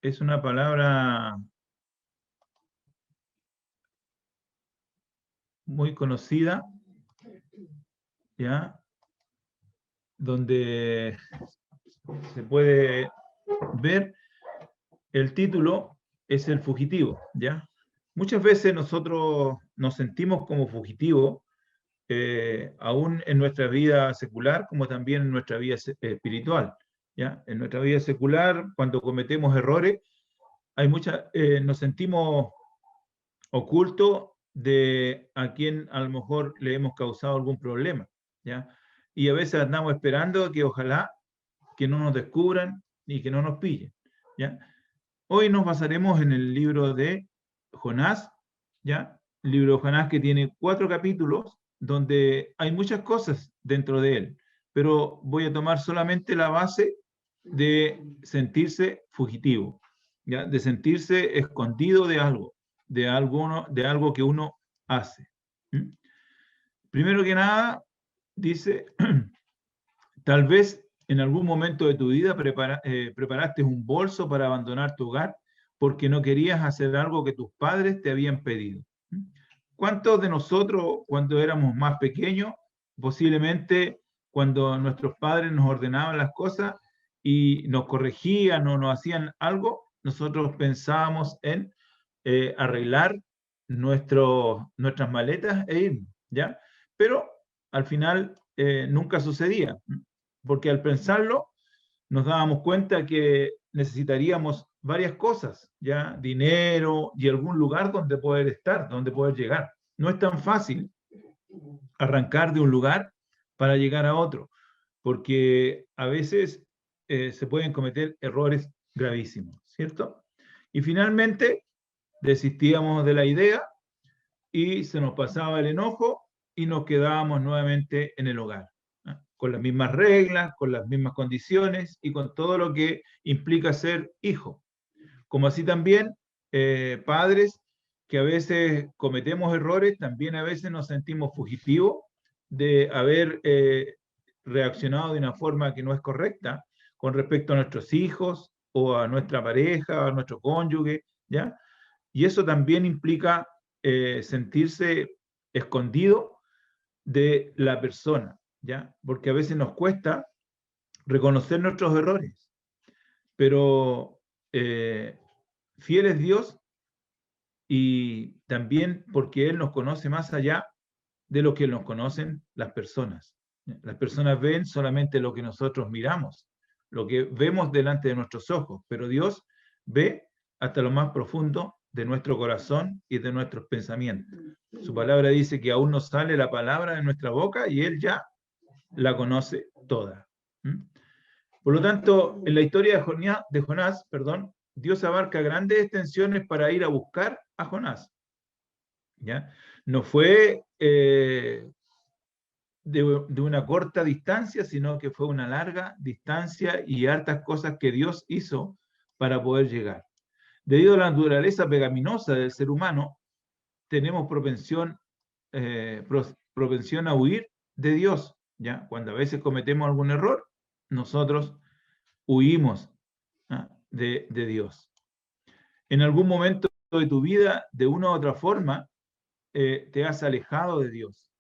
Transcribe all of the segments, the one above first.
es una palabra muy conocida, ¿ya? Donde se puede ver el título es el fugitivo, ¿ya? Muchas veces nosotros nos sentimos como fugitivos, aún en nuestra vida secular, como también en nuestra vida espiritual, ¿ya? En nuestra vida secular, cuando cometemos errores, nos sentimos ocultos de a quien a lo mejor le hemos causado algún problema, ¿ya? Y a veces andamos esperando que ojalá que no nos descubran y que no nos pillen, ¿ya? Hoy nos basaremos en el libro de Jonás, ¿ya? El libro de Jonás que tiene 4 capítulos donde hay muchas cosas dentro de él, pero voy a tomar solamente la base de sentirse fugitivo, ¿ya? De sentirse escondido de algo que uno hace. ¿Mm? Primero que nada, dice, tal vez en algún momento de tu vida preparaste un bolso para abandonar tu hogar porque no querías hacer algo que tus padres te habían pedido. ¿Cuántos de nosotros, cuando éramos más pequeños, posiblemente cuando nuestros padres nos ordenaban las cosas y nos corregían o nos hacían algo, nosotros pensábamos en arreglar nuestras maletas e irnos, ¿ya? Pero al final nunca sucedía, porque al pensarlo nos dábamos cuenta que necesitaríamos varias cosas, ya dinero y algún lugar donde poder estar, donde poder llegar. No es tan fácil arrancar de un lugar para llegar a otro, porque a veces se pueden cometer errores gravísimos, ¿cierto? Y finalmente desistíamos de la idea y se nos pasaba el enojo y nos quedábamos nuevamente en el hogar, ¿no? Con las mismas reglas, con las mismas condiciones y con todo lo que implica ser hijo. Como así también padres que a veces cometemos errores, también a veces nos sentimos fugitivos de haber reaccionado de una forma que no es correcta con respecto a nuestros hijos o a nuestra pareja, a nuestro cónyuge, ¿ya? Y eso también implica sentirse escondido de la persona, ¿ya? Porque a veces nos cuesta reconocer nuestros errores, pero eh, fiel es Dios y también porque Él nos conoce más allá de lo que nos conocen las personas. Las personas ven solamente lo que nosotros miramos, lo que vemos delante de nuestros ojos, pero Dios ve hasta lo más profundo de nuestro corazón y de nuestros pensamientos. Su palabra dice que aún no sale la palabra de nuestra boca y Él ya la conoce toda. ¿Mm? Por lo tanto, en la historia de Jonás, perdón, Dios abarca grandes extensiones para ir a buscar a Jonás, ¿ya? No fue de una corta distancia, sino que fue una larga distancia y hartas cosas que Dios hizo para poder llegar. Debido a la naturaleza pecaminosa del ser humano, tenemos propensión a huir de Dios, ¿ya? Cuando a veces cometemos algún error, nosotros huimos, ¿ah? de Dios. En algún momento de tu vida, de una u otra forma, te has alejado de Dios.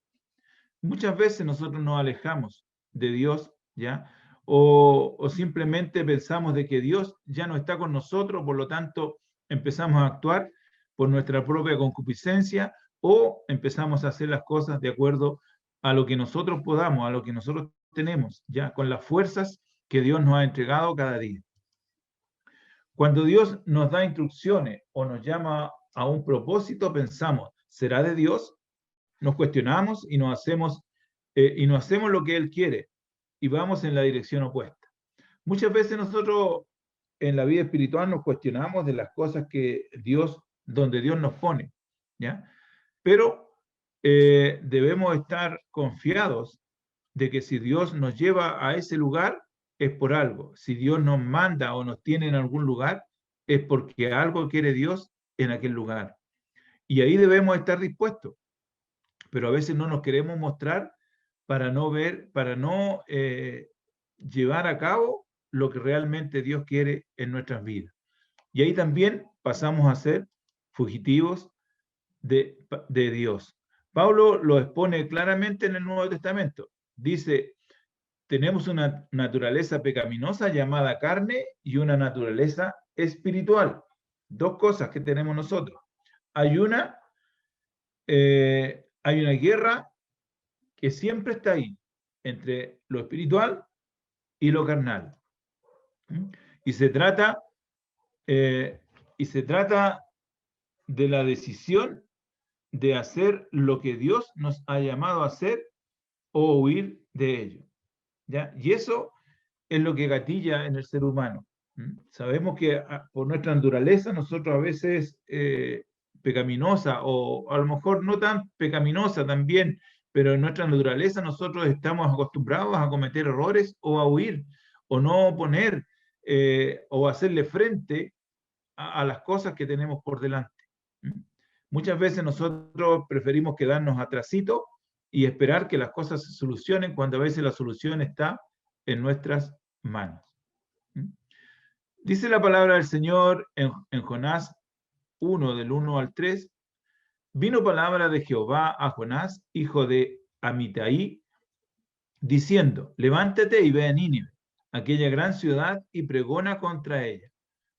Muchas veces nosotros nos alejamos de Dios, ¿ya? O simplemente pensamos de que Dios ya no está con nosotros, por lo tanto empezamos a actuar por nuestra propia concupiscencia o empezamos a hacer las cosas de acuerdo a lo que nosotros podamos, a lo que nosotros tenemos, ya con las fuerzas que Dios nos ha entregado cada día. Cuando Dios nos da instrucciones o nos llama a un propósito, pensamos, ¿será de Dios? Nos cuestionamos y no hacemos lo que Él quiere y vamos en la dirección opuesta. Muchas veces nosotros en la vida espiritual nos cuestionamos de las cosas donde Dios nos pone, ¿ya? Pero debemos estar confiados de que si Dios nos lleva a ese lugar es por algo. Si Dios nos manda o nos tiene en algún lugar es porque algo quiere Dios en aquel lugar. Y ahí debemos estar dispuestos. Pero a veces no nos queremos mostrar para no llevar a cabo lo que realmente Dios quiere en nuestras vidas. Y ahí también pasamos a ser fugitivos de Dios. Pablo lo expone claramente en el Nuevo Testamento. Dice, tenemos una naturaleza pecaminosa llamada carne y una naturaleza espiritual. Dos cosas que tenemos nosotros. Hay una guerra que siempre está ahí, entre lo espiritual y lo carnal. Y se trata, de la decisión de hacer lo que Dios nos ha llamado a hacer o huir de ello. ¿Ya? Y eso es lo que gatilla en el ser humano. Sabemos que por nuestra naturaleza nosotros a veces pecaminosa, o a lo mejor no tan pecaminosa también, pero en nuestra naturaleza nosotros estamos acostumbrados a cometer errores o a huir, o no oponer, o hacerle frente a las cosas que tenemos por delante. Muchas veces nosotros preferimos quedarnos atrasito y esperar que las cosas se solucionen cuando a veces la solución está en nuestras manos. Dice la palabra del Señor en Jonás 1, del 1 al 3, vino palabra de Jehová a Jonás, hijo de Amitai, diciendo, levántate y ve a Nínive, aquella gran ciudad, y pregona contra ella,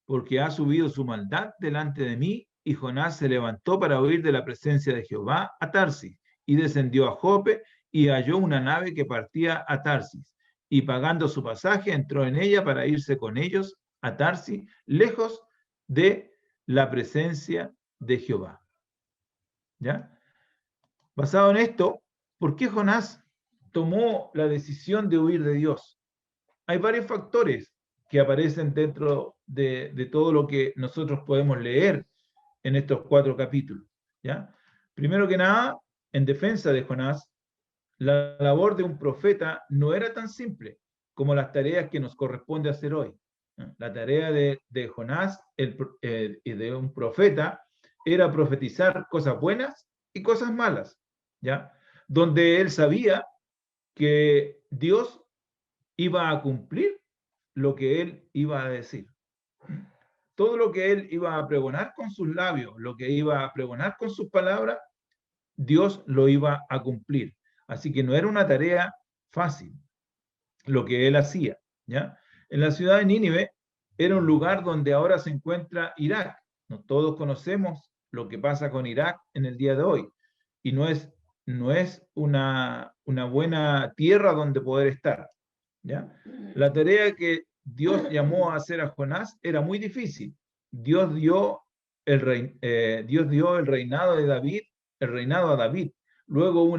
porque ha subido su maldad delante de mí. Y Jonás se levantó para huir de la presencia de Jehová a Tarsis, y descendió a Jope, y halló una nave que partía a Tarsis, y pagando su pasaje entró en ella para irse con ellos a Tarsis, lejos de la presencia de Jehová. ¿Ya? Basado en esto, ¿por qué Jonás tomó la decisión de huir de Dios? Hay varios factores que aparecen dentro de todo lo que nosotros podemos leer en estos 4 capítulos. ¿Ya? Primero que nada, en defensa de Jonás, la labor de un profeta no era tan simple como las tareas que nos corresponde hacer hoy. La tarea de Jonás y de un profeta era profetizar cosas buenas y cosas malas, ¿ya? Donde él sabía que Dios iba a cumplir lo que él iba a decir. Todo lo que él iba a pregonar con sus labios, lo que iba a pregonar con sus palabras, Dios lo iba a cumplir. Así que no era una tarea fácil lo que él hacía, ¿ya? En la ciudad de Nínive era un lugar donde ahora se encuentra Irak. No todos conocemos lo que pasa con Irak en el día de hoy, y no es una buena tierra donde poder estar, ¿ya? La tarea que Dios llamó a hacer a Jonás era muy difícil. Dios dio el reinado de David, el reinado a David. Luego hubo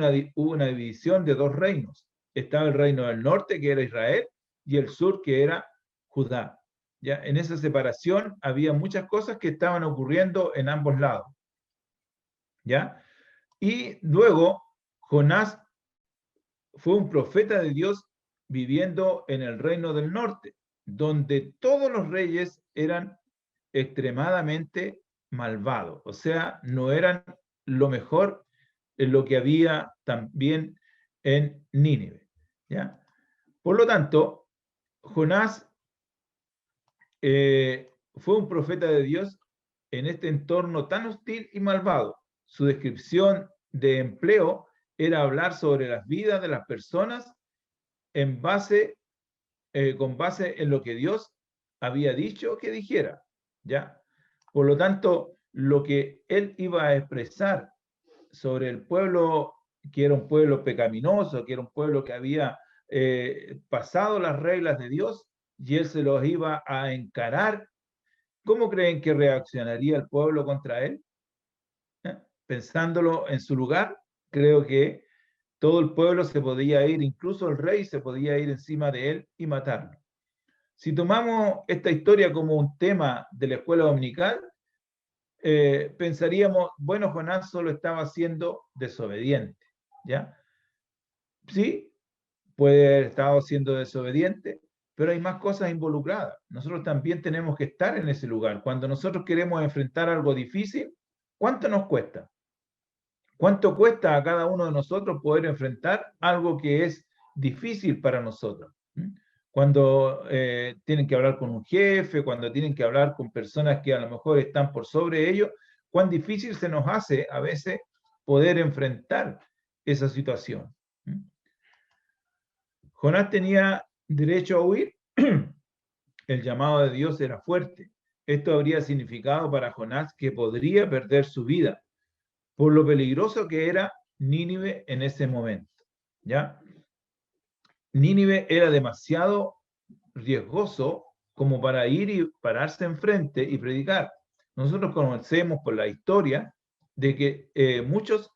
una división de 2 reinos. Estaba el reino del norte, que era Israel, y el sur, que era Judá. ¿Ya? En esa separación había muchas cosas que estaban ocurriendo en ambos lados. ¿Ya? Y luego Jonás fue un profeta de Dios viviendo en el reino del norte, donde todos los reyes eran extremadamente malvados, o sea, no eran lo mejor en lo que había también en Nínive, ¿ya? Por lo tanto, Jonás fue un profeta de Dios en este entorno tan hostil y malvado. Su descripción de empleo era hablar sobre las vidas de las personas con base en lo que Dios había dicho que dijera, ¿ya? Por lo tanto, lo que él iba a expresar sobre el pueblo, que era un pueblo pecaminoso, que era un pueblo que había pasado las reglas de Dios, y él se los iba a encarar. ¿Cómo creen que reaccionaría el pueblo contra él? Pensándolo en su lugar, creo que todo el pueblo se podía ir, incluso el rey se podía ir encima de él y matarlo. Si tomamos esta historia como un tema de la escuela dominical, pensaríamos, bueno, Jonás solo estaba siendo desobediente, ¿ya? Sí, puede haber estado siendo desobediente, pero hay más cosas involucradas. Nosotros también tenemos que estar en ese lugar. Cuando nosotros queremos enfrentar algo difícil, ¿cuánto nos cuesta? ¿Cuánto cuesta a cada uno de nosotros poder enfrentar algo que es difícil para nosotros? cuando tienen que hablar con un jefe, cuando tienen que hablar con personas que a lo mejor están por sobre ellos, cuán difícil se nos hace a veces poder enfrentar esa situación. Jonás tenía derecho a huir. El llamado de Dios era fuerte. Esto habría significado para Jonás que podría perder su vida por lo peligroso que era Nínive en ese momento. ¿Ya? Nínive era demasiado riesgoso como para ir y pararse enfrente y predicar. Nosotros conocemos por la historia de que muchos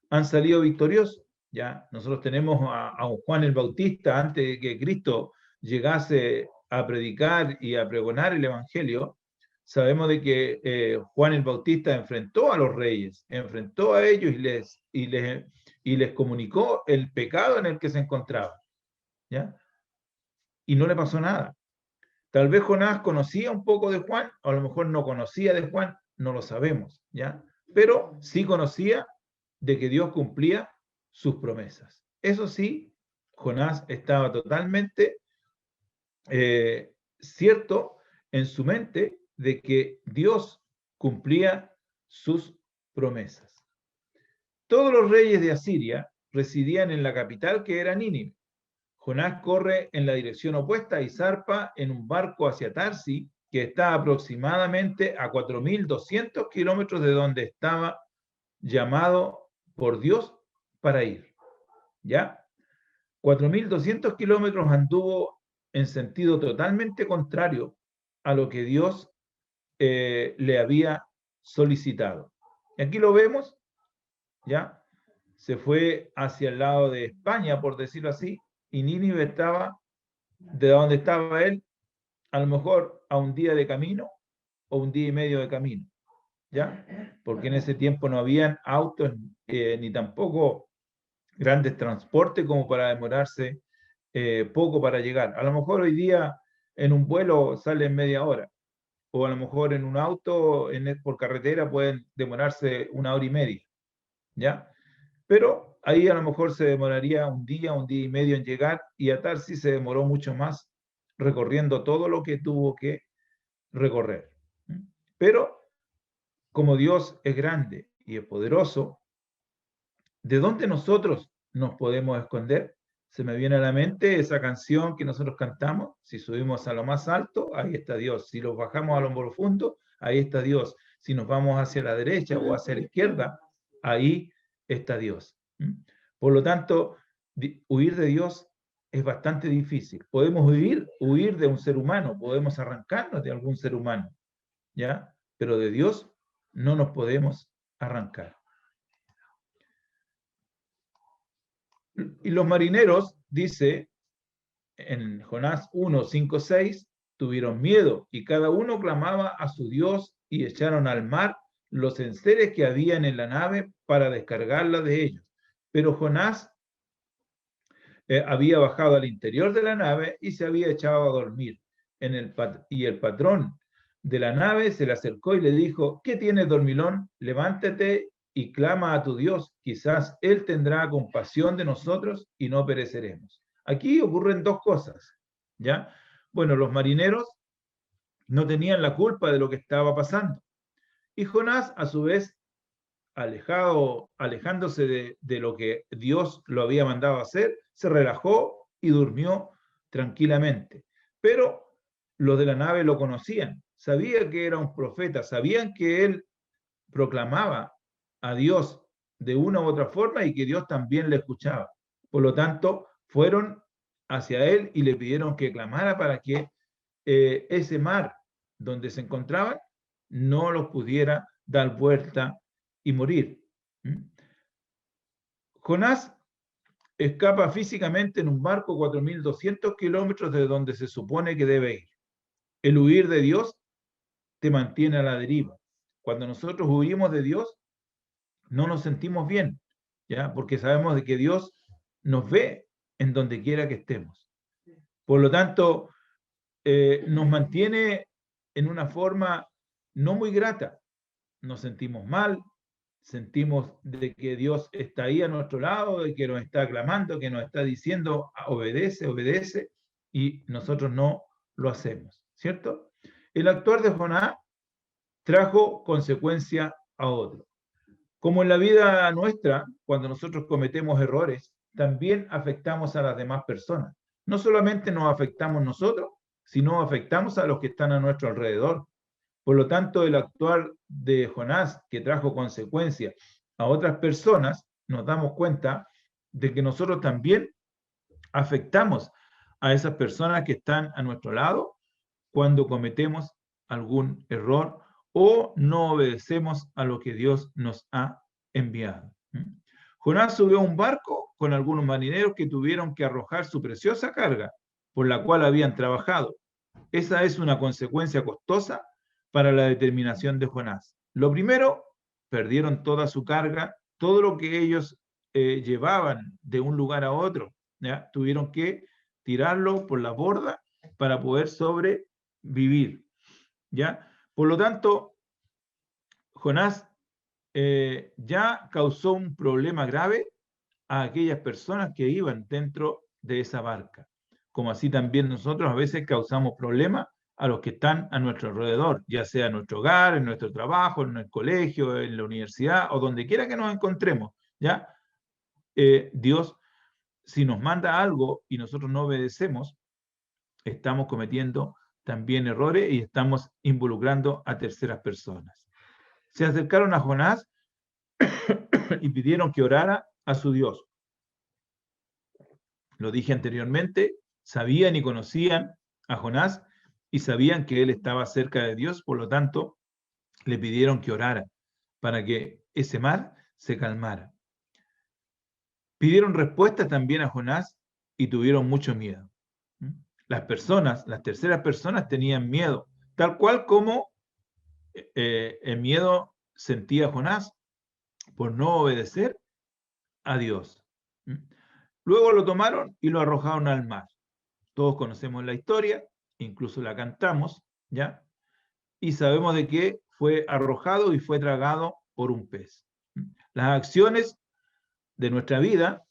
han salido victoriosos. ¿Ya? Nosotros tenemos a un Juan el Bautista antes de que Cristo llegase a predicar y a pregonar el Evangelio. Sabemos de que Juan el Bautista enfrentó a los reyes, enfrentó a ellos y les comunicó el pecado en el que se encontraban. ¿Ya? Y no le pasó nada. Tal vez Jonás conocía un poco de Juan, o a lo mejor no conocía de Juan, no lo sabemos, ¿ya? Pero sí conocía de que Dios cumplía sus promesas. Eso sí, Jonás estaba totalmente cierto en su mente de que Dios cumplía sus promesas. Todos los reyes de Asiria residían en la capital, que era Nínive. Jonás corre en la dirección opuesta y zarpa en un barco hacia Tarsi, que está aproximadamente a 4.200 kilómetros de donde estaba llamado por Dios para ir. ¿Ya? 4.200 kilómetros anduvo en sentido totalmente contrario a lo que Dios le había solicitado. Y aquí lo vemos, ¿ya? Se fue hacia el lado de España, por decirlo así, y Nínive estaba, de donde estaba él, a lo mejor a un día de camino o un día y medio de camino, ¿ya? Porque en ese tiempo no habían autos ni tampoco grandes transportes como para demorarse poco para llegar. A lo mejor hoy día en un vuelo sale en media hora, o a lo mejor en un auto por carretera pueden demorarse 1 hora y media, ¿ya? Pero ahí a lo mejor se demoraría un día y medio en llegar, y a Tarsis se demoró mucho más recorriendo todo lo que tuvo que recorrer. Pero como Dios es grande y es poderoso, ¿de dónde nosotros nos podemos esconder? Se me viene a la mente esa canción que nosotros cantamos: si subimos a lo más alto, ahí está Dios; si los bajamos a lo profundo, ahí está Dios; si nos vamos hacia la derecha o hacia la izquierda, ahí está Dios. Por lo tanto, huir de Dios es bastante difícil. Podemos huir de un ser humano, podemos arrancarnos de algún ser humano, ¿ya? Pero de Dios no nos podemos arrancar. Y los marineros, dice en Jonás 1, 5, 6, tuvieron miedo y cada uno clamaba a su Dios y echaron al mar los enseres que habían en la nave para descargarla de ellos. Pero Jonás había bajado al interior de la nave y se había echado a dormir. Y el patrón de la nave se le acercó y le dijo: ¿qué tienes, dormilón? Levántate y clama a tu Dios, quizás Él tendrá compasión de nosotros y no pereceremos. Aquí ocurren dos cosas, ¿ya? Bueno, los marineros no tenían la culpa de lo que estaba pasando. Y Jonás, a su vez, alejándose de lo que Dios lo había mandado a hacer, se relajó y durmió tranquilamente. Pero los de la nave lo conocían, sabían que era un profeta, sabían que él proclamaba a Dios de una u otra forma y que Dios también le escuchaba. Por lo tanto, fueron hacia él y le pidieron que clamara para que ese mar donde se encontraban no los pudiera dar vuelta y morir. Jonás escapa físicamente en un barco 4.200 kilómetros de donde se supone que debe ir. El huir de Dios te mantiene a la deriva. Cuando nosotros huimos de Dios, no nos sentimos bien, ¿ya? Porque sabemos de que Dios nos ve en donde quiera que estemos. Por lo tanto, nos mantiene en una forma no muy grata. Nos sentimos mal, sentimos de que Dios está ahí a nuestro lado, de que nos está aclamando, que nos está diciendo: obedece, obedece, y nosotros no lo hacemos, ¿cierto? El actuar de Jonás trajo consecuencia a otro. Como en la vida nuestra, cuando nosotros cometemos errores, también afectamos a las demás personas. No solamente nos afectamos nosotros, sino afectamos a los que están a nuestro alrededor. Por lo tanto, el actuar de Jonás, que trajo consecuencias a otras personas, nos damos cuenta de que nosotros también afectamos a esas personas que están a nuestro lado cuando cometemos algún error o no obedecemos a lo que Dios nos ha enviado. Jonás subió a un barco con algunos marineros que tuvieron que arrojar su preciosa carga por la cual habían trabajado. Esa es una consecuencia costosa para la determinación de Jonás. Lo primero, perdieron toda su carga, todo lo que ellos llevaban de un lugar a otro, ¿ya? Tuvieron que tirarlo por la borda para poder sobrevivir, ¿ya? Por lo tanto, Jonás ya causó un problema grave a aquellas personas que iban dentro de esa barca, como así también nosotros a veces causamos problemas a los que están a nuestro alrededor, ya sea en nuestro hogar, en nuestro trabajo, en el colegio, en la universidad o donde quiera que nos encontremos, ¿ya? Dios, si nos manda algo y nosotros no obedecemos, estamos cometiendo también errores y estamos involucrando a terceras personas. Se acercaron a Jonás y pidieron que orara a su Dios. Lo dije anteriormente, sabían y conocían a Jonás y sabían que él estaba cerca de Dios, por lo tanto, le pidieron que orara para que ese mar se calmara. Pidieron respuesta también a Jonás y tuvieron mucho miedo. Las personas, las terceras personas tenían miedo, tal cual como el miedo sentía Jonás por no obedecer a Dios. Luego lo tomaron y lo arrojaron al mar. Todos conocemos la historia, incluso la cantamos, ¿ya? Y sabemos de que fue arrojado y fue tragado por un pez. Las acciones de nuestra vida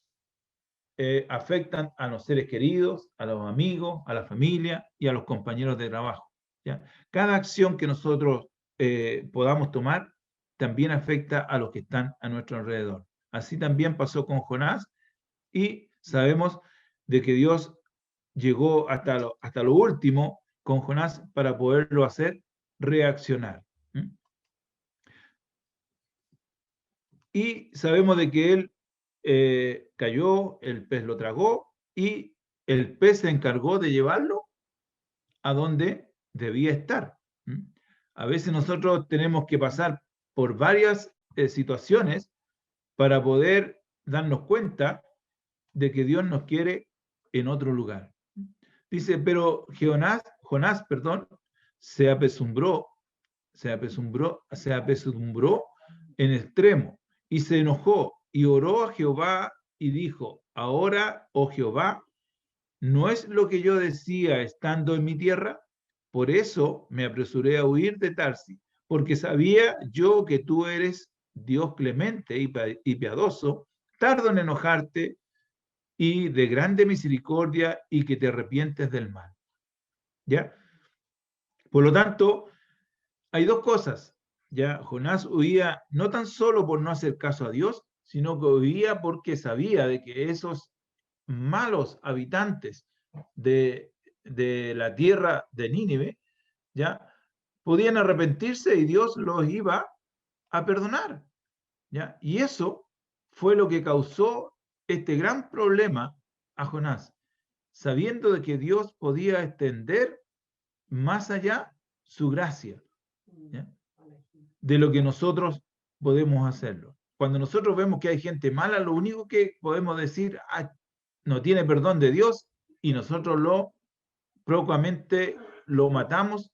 afectan a los seres queridos, a los amigos, a la familia y a los compañeros de trabajo, ¿ya? Cada acción que nosotros podamos tomar también afecta a los que están a nuestro alrededor. Así también pasó con Jonás y sabemos de que Dios llegó hasta lo último con Jonás para poderlo hacer reaccionar. Y sabemos de que él cayó, el pez lo tragó y el pez se encargó de llevarlo a donde debía estar. A veces nosotros tenemos que pasar por varias situaciones para poder darnos cuenta de que Dios nos quiere en otro lugar. Dice, pero Jonás, se apesumbró en extremo y se enojó y oró a Jehová y dijo, ahora, oh Jehová, ¿no es lo que yo decía estando en mi tierra? Por eso me apresuré a huir de Tarsis, porque sabía yo que tú eres Dios clemente y piadoso, tardo en enojarte y de grande misericordia y que te arrepientes del mal. ¿Ya? Por lo tanto, hay dos cosas. Ya Jonás huía no tan solo por no hacer caso a Dios, sino que huía porque sabía de que esos malos habitantes de la tierra de Nínive, ya podían arrepentirse y Dios los iba a perdonar. ¿Ya? Y eso fue lo que causó este gran problema a Jonás, sabiendo de que Dios podía extender más allá su gracia, ¿ya? De lo que nosotros podemos hacerlo. Cuando nosotros vemos que hay gente mala, lo único que podemos decir, no tiene perdón de Dios, y nosotros procamente lo matamos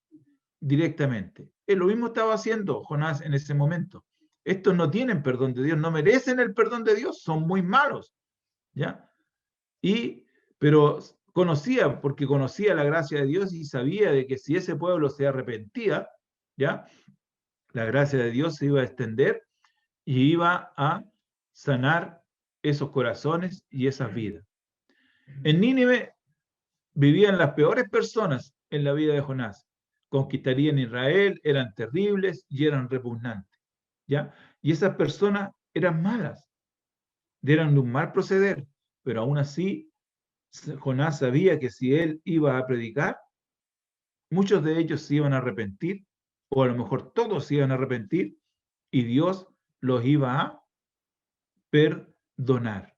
directamente. Lo mismo estaba haciendo Jonás en ese momento. Estos no tienen perdón de Dios, no merecen el perdón de Dios, son muy malos, ¿ya? Pero porque conocía la gracia de Dios y sabía de que si ese pueblo se arrepentía, ¿ya? La gracia de Dios se iba a extender y iba a sanar esos corazones y esas vidas. En Nínive vivían las peores personas en la vida de Jonás. Conquistarían Israel, eran terribles y eran repugnantes, ¿ya? Y esas personas eran malas, eran de un mal proceder, pero aún así Jonás sabía que si él iba a predicar, muchos de ellos se iban a arrepentir, o a lo mejor todos se iban a arrepentir, y Dios los iba a perdonar.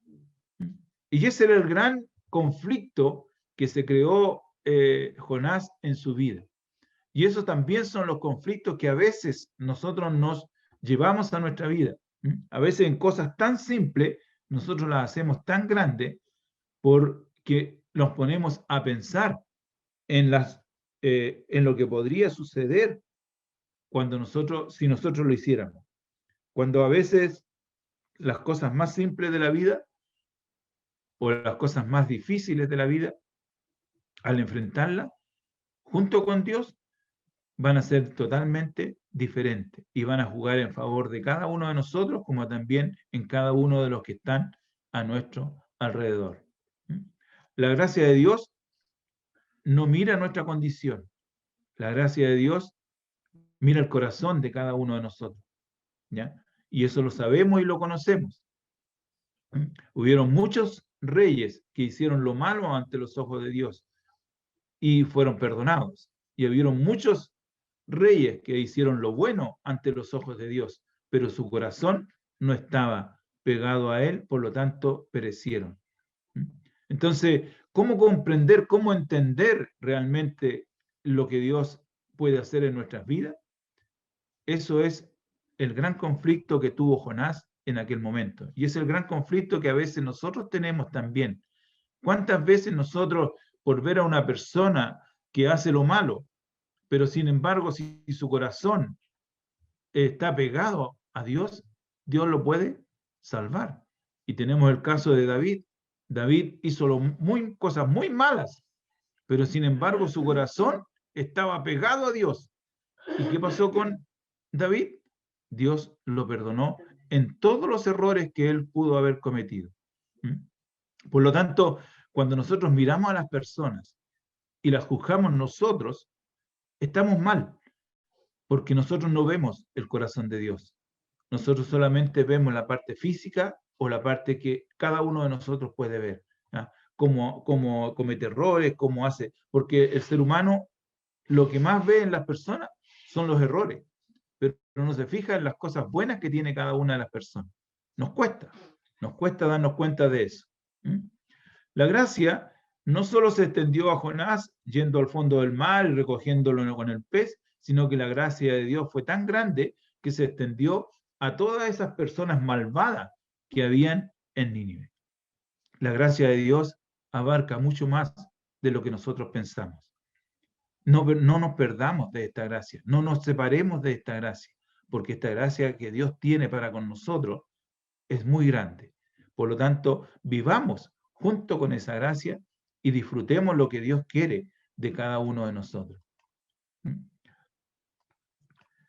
Y ese era el gran conflicto que se creó Jonás en su vida. Y esos también son los conflictos que a veces nosotros nos llevamos a nuestra vida. A veces en cosas tan simples, nosotros las hacemos tan grandes porque nos ponemos a pensar en lo que podría suceder si nosotros lo hiciéramos. Cuando a veces las cosas más simples de la vida o las cosas más difíciles de la vida, al enfrentarlas junto con Dios, van a ser totalmente diferentes y van a jugar en favor de cada uno de nosotros, como también en cada uno de los que están a nuestro alrededor. La gracia de Dios no mira nuestra condición. La gracia de Dios mira el corazón de cada uno de nosotros, ¿ya? Y eso lo sabemos y lo conocemos. Hubieron muchos reyes que hicieron lo malo ante los ojos de Dios y fueron perdonados. Y hubieron muchos reyes que hicieron lo bueno ante los ojos de Dios, pero su corazón no estaba pegado a él, por lo tanto perecieron. Entonces, ¿cómo comprender, cómo entender realmente lo que Dios puede hacer en nuestras vidas? Eso es el gran conflicto que tuvo Jonás en aquel momento. Y es el gran conflicto que a veces nosotros tenemos también. ¿Cuántas veces nosotros, por ver a una persona que hace lo malo, pero sin embargo, si su corazón está pegado a Dios, Dios lo puede salvar? Y tenemos el caso de David. David hizo cosas muy malas, pero sin embargo su corazón estaba pegado a Dios. ¿Y qué pasó con David? Dios lo perdonó en todos los errores que él pudo haber cometido. Por lo tanto, cuando nosotros miramos a las personas y las juzgamos nosotros, estamos mal, porque nosotros no vemos el corazón de Dios. Nosotros solamente vemos la parte física o la parte que cada uno de nosotros puede ver. ¿Ya? Cómo comete errores, cómo hace, porque el ser humano lo que más ve en las personas son los errores, pero no se fija en las cosas buenas que tiene cada una de las personas. Nos cuesta darnos cuenta de eso. La gracia no solo se extendió a Jonás yendo al fondo del mar y recogiéndolo con el pez, sino que la gracia de Dios fue tan grande que se extendió a todas esas personas malvadas que habían en Nínive. La gracia de Dios abarca mucho más de lo que nosotros pensamos. No nos perdamos de esta gracia, no nos separemos de esta gracia, porque esta gracia que Dios tiene para con nosotros es muy grande. Por lo tanto, vivamos junto con esa gracia y disfrutemos lo que Dios quiere de cada uno de nosotros.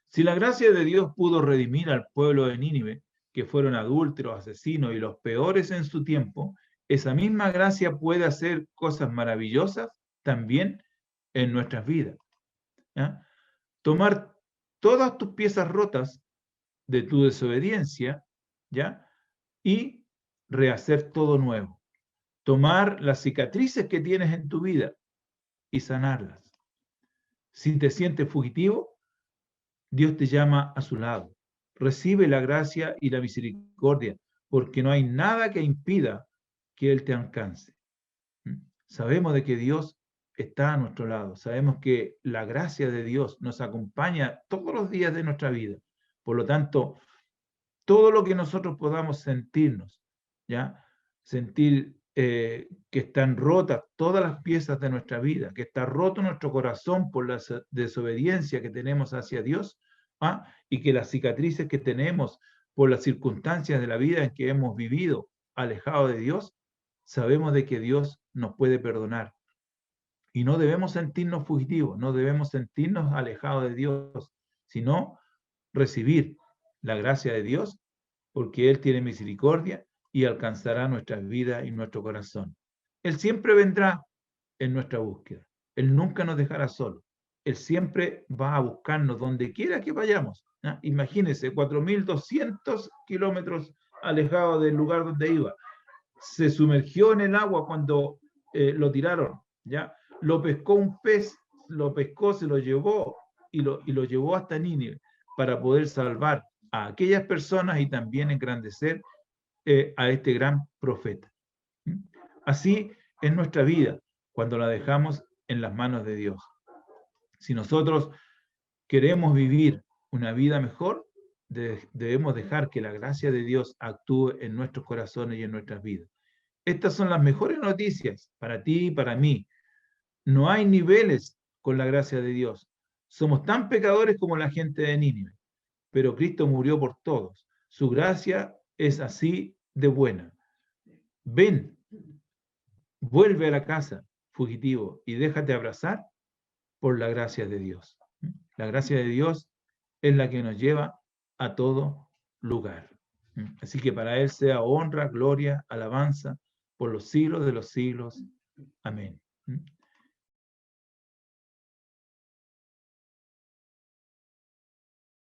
Si la gracia de Dios pudo redimir al pueblo de Nínive, que fueron adúlteros, asesinos y los peores en su tiempo, esa misma gracia puede hacer cosas maravillosas también en nuestras vidas. ¿Ya? Tomar todas tus piezas rotas de tu desobediencia, ¿ya? Y rehacer todo nuevo. Tomar las cicatrices que tienes en tu vida y sanarlas. Si te sientes fugitivo, Dios te llama a su lado. Recibe la gracia y la misericordia, porque no hay nada que impida que Él te alcance. Sabemos de que Dios está a nuestro lado. Sabemos que la gracia de Dios nos acompaña todos los días de nuestra vida. Por lo tanto, todo lo que nosotros podamos sentirnos, ¿ya? Sentir que están rotas todas las piezas de nuestra vida, que está roto nuestro corazón por la desobediencia que tenemos hacia Dios, ¿ah? Y que las cicatrices que tenemos por las circunstancias de la vida en que hemos vivido alejados de Dios, sabemos de que Dios nos puede perdonar. Y no debemos sentirnos fugitivos, no debemos sentirnos alejados de Dios, sino recibir la gracia de Dios, porque Él tiene misericordia y alcanzará nuestras vidas y nuestro corazón. Él siempre vendrá en nuestra búsqueda. Él nunca nos dejará solos. Él siempre va a buscarnos donde quiera que vayamos. ¿Ya? Imagínense, 4.200 kilómetros alejado del lugar donde iba. Se sumergió en el agua cuando lo tiraron. ¿Ya? Lo pescó un pez, lo pescó, se lo llevó y lo llevó hasta Nínive para poder salvar a aquellas personas y también engrandecer a este gran profeta. Así es nuestra vida cuando la dejamos en las manos de Dios. Si nosotros queremos vivir una vida mejor, debemos dejar que la gracia de Dios actúe en nuestros corazones y en nuestras vidas. Estas son las mejores noticias para ti y para mí. No hay niveles con la gracia de Dios. Somos tan pecadores como la gente de Nínive, pero Cristo murió por todos. Su gracia es así de buena. Ven, vuelve a la casa, fugitivo, y déjate abrazar por la gracia de Dios. La gracia de Dios es la que nos lleva a todo lugar. Así que para Él sea honra, gloria, alabanza por los siglos de los siglos. Amén.